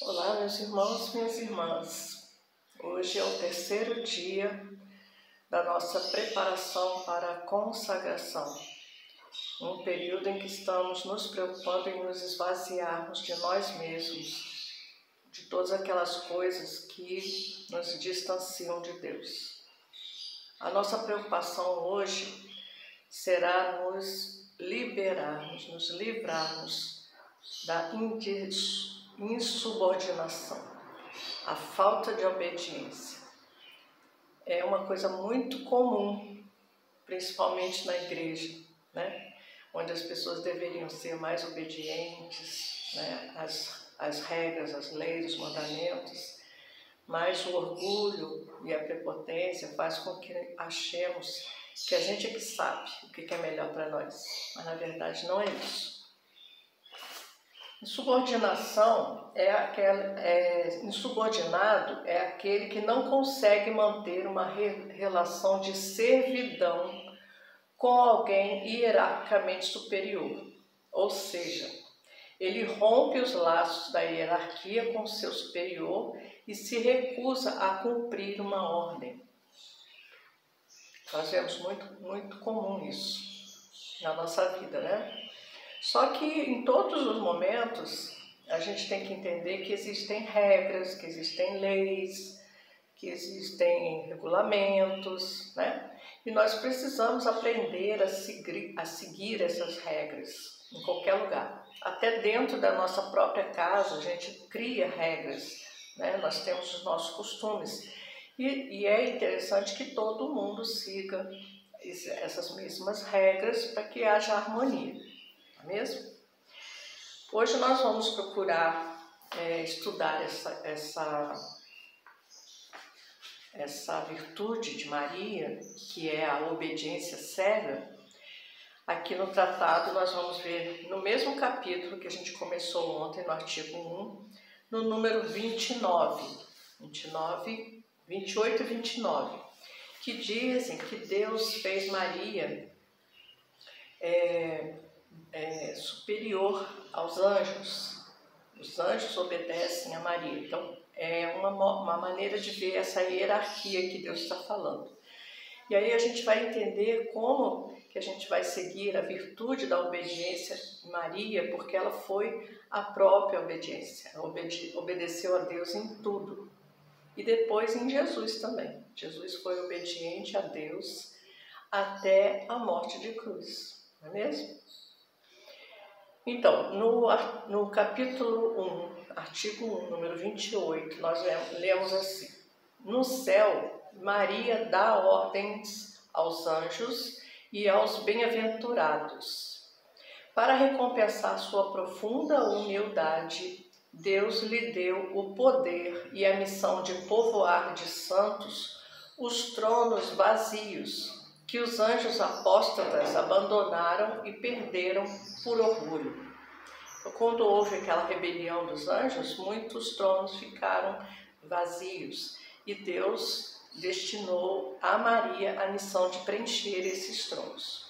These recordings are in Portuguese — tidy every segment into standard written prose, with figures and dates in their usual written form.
Olá, meus irmãos, minhas irmãs. Hoje é o terceiro dia da nossa preparação para a consagração, um período em que estamos nos preocupando em nos esvaziarmos de nós mesmos, de todas aquelas coisas que nos distanciam de Deus. A nossa preocupação hoje será nos liberarmos, nos livrarmos da insubordinação, a falta de obediência. É uma coisa muito comum, principalmente na igreja, né? Onde as pessoas deveriam ser mais obedientes, né? Às regras, às leis, os mandamentos, mas o orgulho e a prepotência faz com que achemos que a gente é que sabe o que é melhor para nós, mas na verdade não é isso. Insubordinação insubordinado é aquele que não consegue manter uma relação de servidão com alguém hierarquicamente superior. Ou seja, ele rompe os laços da hierarquia com seu superior e se recusa a cumprir uma ordem. Nós vemos muito comum isso na nossa vida, né? Só que em todos os momentos a gente tem que entender que existem regras, que existem leis, que existem regulamentos, né? E nós precisamos aprender a seguir essas regras em qualquer lugar. Até dentro da nossa própria casa a gente cria regras, né? Nós temos os nossos costumes e é interessante que todo mundo siga essas mesmas regras para que haja harmonia. Mesmo? Hoje nós vamos procurar estudar essa virtude de Maria, que é a obediência cega. Aqui no tratado nós vamos ver no mesmo capítulo que a gente começou ontem, no artigo 1, no número 28 e 29, que dizem que Deus fez Maria superior aos anjos. Os anjos obedecem a Maria. Então, é uma maneira de ver essa hierarquia que Deus está falando. E aí a gente vai entender como que a gente vai seguir a virtude da obediência de Maria, porque ela foi a própria obediência. Ela obedeceu a Deus em tudo. E depois em Jesus também. Jesus foi obediente a Deus até a morte de cruz. Não é mesmo? Então, no capítulo 1, artigo 1, número 28, nós lemos assim: no céu, Maria dá ordens aos anjos e aos bem-aventurados. Para recompensar sua profunda humildade, Deus lhe deu o poder e a missão de povoar de santos os tronos vazios, que os anjos apóstatas abandonaram e perderam por orgulho. Quando houve aquela rebelião dos anjos, muitos tronos ficaram vazios e Deus destinou a Maria a missão de preencher esses tronos.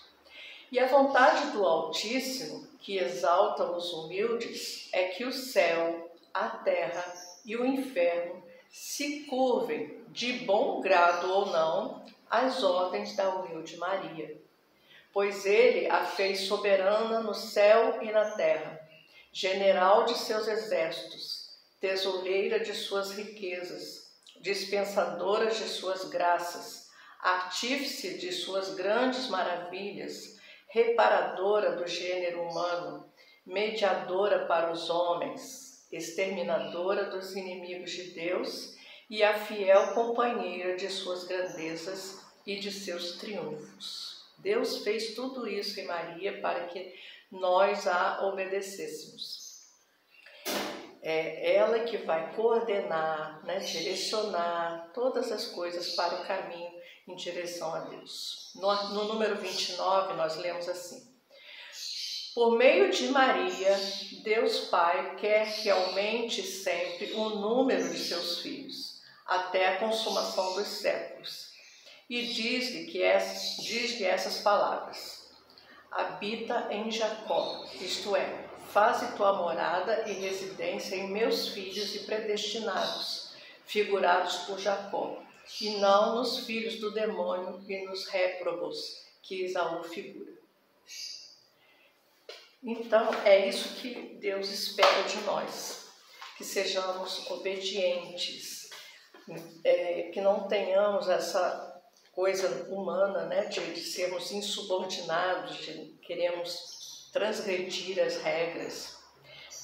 E a vontade do Altíssimo, que exalta os humildes, é que o céu, a terra e o inferno se curvem, de bom grado ou não, às ordens da humilde Maria, pois ele a fez soberana no céu e na terra, general de seus exércitos, tesoureira de suas riquezas, dispensadora de suas graças, artífice de suas grandes maravilhas, reparadora do gênero humano, mediadora para os homens, exterminadora dos inimigos de Deus e a fiel companheira de suas grandezas e de seus triunfos. Deus fez tudo isso em Maria para que nós a obedecêssemos. É ela que vai coordenar, né, direcionar todas as coisas para o caminho em direção a Deus. No número 29 nós lemos assim: por meio de Maria, Deus Pai quer que aumente sempre o número de seus filhos, até a consumação dos séculos. E diz-lhe essas palavras: habita em Jacó, isto é, faze tua morada e residência em meus filhos e predestinados, figurados por Jacó, e não nos filhos do demônio e nos réprobos, que Esaú figura. Então, é isso que Deus espera de nós, que sejamos obedientes, que não tenhamos essa coisa humana, né, de sermos insubordinados, de queremos transgredir as regras,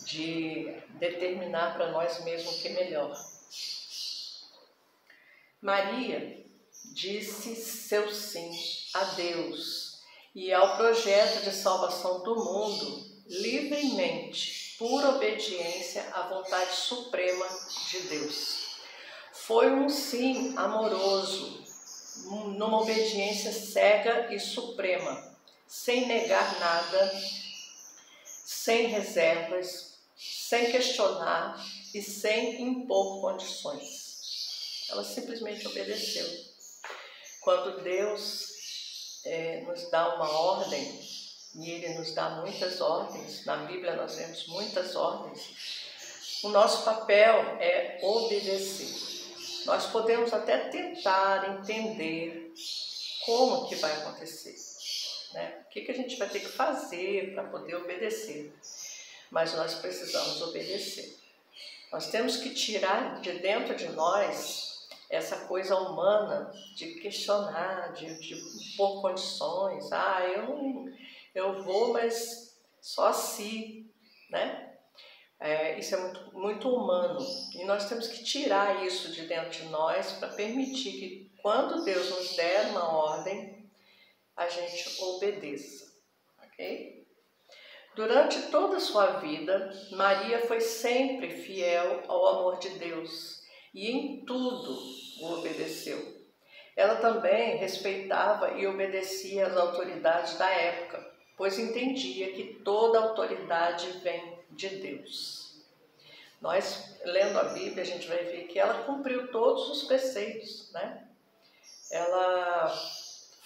de determinar para nós mesmos o que é melhor. Maria disse seu sim a Deus e ao projeto de salvação do mundo livremente, por obediência à vontade suprema de Deus. Foi um sim amoroso, numa obediência cega e suprema, sem negar nada, sem reservas, sem questionar e sem impor condições. Ela simplesmente obedeceu. Quando Deus nos dá uma ordem, e Ele nos dá muitas ordens, na Bíblia nós vemos muitas ordens, o nosso papel é obedecer. Nós podemos até tentar entender como que vai acontecer, né? O que a gente vai ter que fazer para poder obedecer, mas nós precisamos obedecer. Nós temos que tirar de dentro de nós essa coisa humana de questionar, de pôr condições. Eu vou, mas só se, né? Isso é muito humano. E nós temos que tirar isso de dentro de nós para permitir que, quando Deus nos der uma ordem, a gente obedeça. Ok? Durante toda a sua vida, Maria foi sempre fiel ao amor de Deus e em tudo o obedeceu. Ela também respeitava e obedecia às autoridades da época, pois entendia que toda autoridade vem de Deus. Nós, lendo a Bíblia, a gente vai ver que ela cumpriu todos os preceitos, né? Ela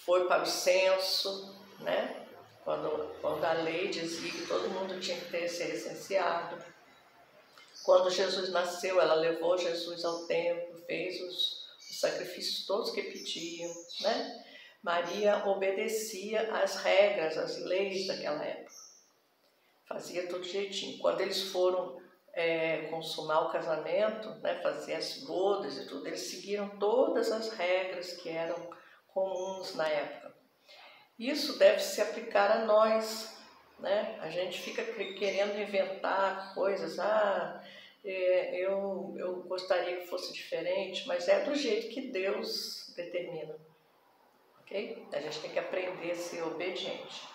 foi para o censo, né? Quando a lei dizia que todo mundo tinha que ser recenseado. Quando Jesus nasceu, ela levou Jesus ao templo, fez os sacrifícios todos que pediam, né? Maria obedecia às regras, às leis daquela época. Fazia tudo jeitinho. Quando eles foram consumar o casamento, né, fazer as bodas e tudo, eles seguiram todas as regras que eram comuns na época. Isso deve se aplicar a nós, né? A gente fica querendo inventar coisas, eu gostaria que fosse diferente, mas é do jeito que Deus determina, ok? A gente tem que aprender a ser obediente.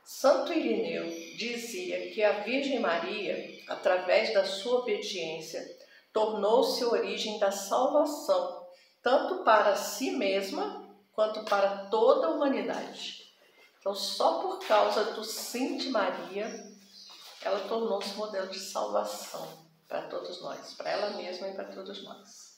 Santo Irineu dizia que a Virgem Maria, através da sua obediência, tornou-se a origem da salvação, tanto para si mesma quanto para toda a humanidade. Então, só por causa do sim de Maria, ela tornou-se modelo de salvação para todos nós, para ela mesma e para todos nós.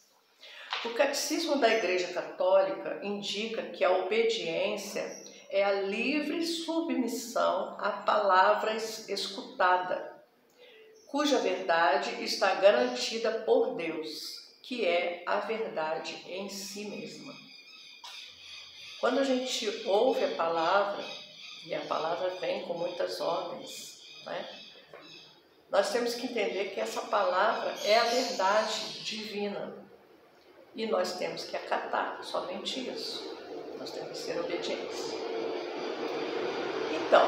O Catecismo da Igreja Católica indica que a obediência é a livre submissão à palavra escutada, cuja verdade está garantida por Deus, que é a verdade em si mesma. Quando a gente ouve a palavra, e a palavra vem com muitas ordens, né? Nós temos que entender que essa palavra é a verdade divina. E nós temos que acatar somente isso. Nós temos que ser obedientes. Então,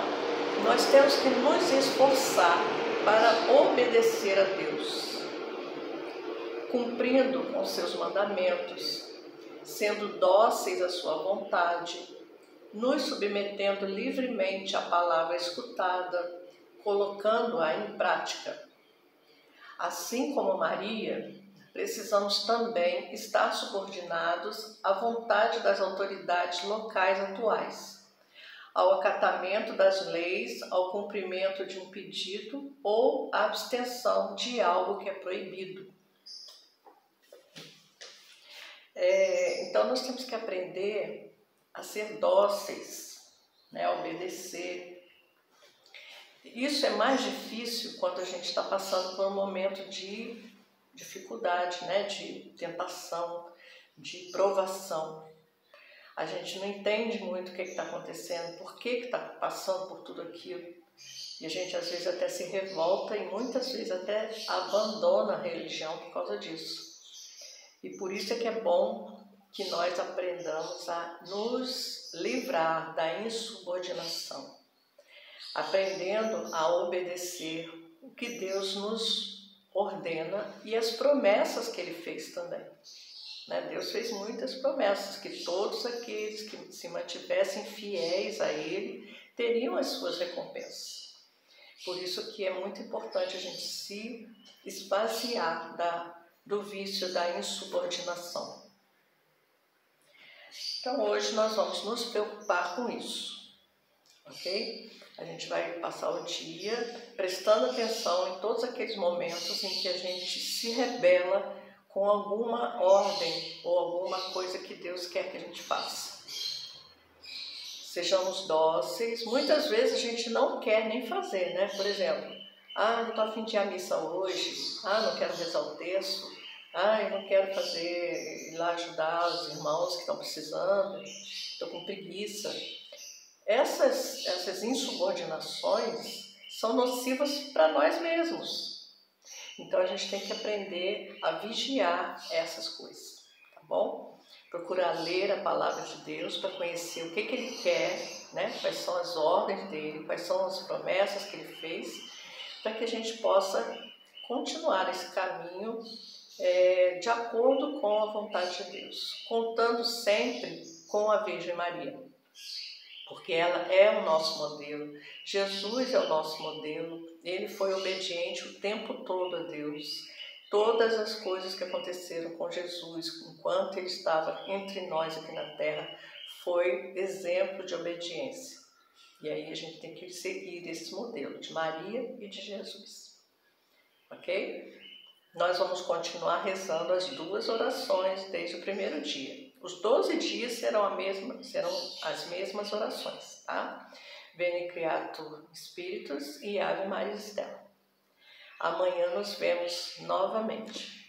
nós temos que nos esforçar para obedecer a Deus, cumprindo com seus mandamentos, sendo dóceis à sua vontade, nos submetendo livremente à palavra escutada, colocando-a em prática. Assim como Maria, precisamos também estar subordinados à vontade das autoridades locais atuais, ao acatamento das leis, ao cumprimento de um pedido ou à abstenção de algo que é proibido. Então nós temos que aprender a ser dóceis, né, a obedecer. Isso é mais difícil quando a gente está passando por um momento de dificuldade, né? De tentação, de provação. A gente não entende muito o que está acontecendo, por que está passando por tudo aquilo. E a gente às vezes até se revolta e muitas vezes até abandona a religião por causa disso. E por isso é que é bom que nós aprendamos a nos livrar da insubordinação, aprendendo a obedecer o que Deus nos ordena e as promessas que Ele fez também. Deus fez muitas promessas, que todos aqueles que se mantivessem fiéis a Ele teriam as suas recompensas. Por isso que é muito importante a gente se esvaziar do vício da insubordinação. Então hoje nós vamos nos preocupar com isso, ok? A gente vai passar o dia prestando atenção em todos aqueles momentos em que a gente se rebela com alguma ordem ou alguma coisa que Deus quer que a gente faça. Sejamos dóceis. Muitas vezes a gente não quer nem fazer, né? Por exemplo, não estou a fim de ir à missa hoje, não quero rezar o terço, eu não quero ir lá ajudar os irmãos que estão precisando, estou com preguiça. Essas insubordinações são nocivas para nós mesmos. Então a gente tem que aprender a vigiar essas coisas, tá bom? Procurar ler a palavra de Deus para conhecer o que Ele quer, né? Quais são as ordens dEle, quais são as promessas que Ele fez, para que a gente possa continuar esse caminho de acordo com a vontade de Deus, contando sempre com a Virgem Maria, porque ela é o nosso modelo, Jesus é o nosso modelo, Ele foi obediente o tempo todo a Deus. Todas as coisas que aconteceram com Jesus, enquanto Ele estava entre nós aqui na Terra, foi exemplo de obediência. E aí a gente tem que seguir esse modelo de Maria e de Jesus. Ok? Nós vamos continuar rezando as 2 orações desde o primeiro dia. Os 12 dias serão as mesmas orações, tá? Veni Creator Spiritus e Ave Maria Stella. Amanhã nos vemos novamente.